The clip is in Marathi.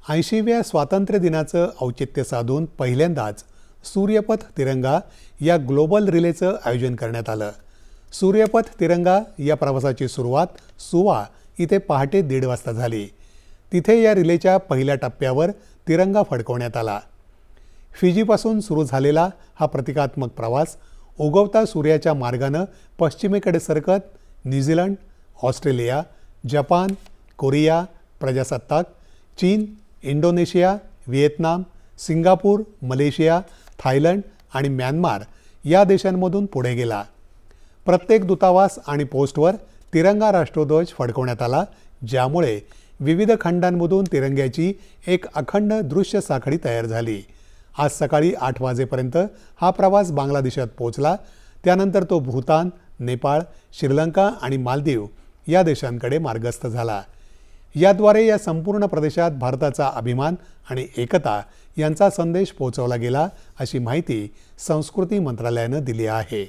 80व्या स्वातंत्र्य दिनाचं औचित्य साधून पहिल्यांदाच सूर्यपथ तिरंगा या ग्लोबल रिलेचं आयोजन करण्यात आलं। सूर्यपथ तिरंगा या प्रवासाची सुरुवात सुवा इथे पहाटे 1:30 वाजता झाली। तिथे या रिलेच्या पहिल्या टप्प्यावर तिरंगा फडकवण्यात आला। फिजीपासून सुरू झालेला हा प्रतिकात्मक प्रवास उगवता सूर्याच्या मार्गानं पश्चिमेकडे सरकत न्यूझीलंड, ऑस्ट्रेलिया, जपान, कोरिया, प्रजासत्ताक, चीन, Indonesia, Vietnam, Singapore, Malaysia, Thailand आणि म्यानमार या देशांमधून पुढे गेला। प्रत्येक दूतावास आणि पोस्टवर तिरंगा राष्ट्रध्वज फडकवण्यात आला, ज्यामुळे विविध खंडांमधून तिरंग्याची एक अखंड दृश्य साखळी तयार झाली। आज सकाळी 8 वाजेपर्यंत हा प्रवास बांगलादेशात पोहोचला। त्यानंतर तो भूतान, नेपाळ, श्रीलंका आणि मालदीव या देशांकडे मार्गस्थ झाला। याद्वारे या संपूर्ण प्रदेशात भारताचा अभिमान आणि एकता यांचा संदेश पोहोचवला गेला, अशी माहिती संस्कृती मंत्रालयानं दिली आहे।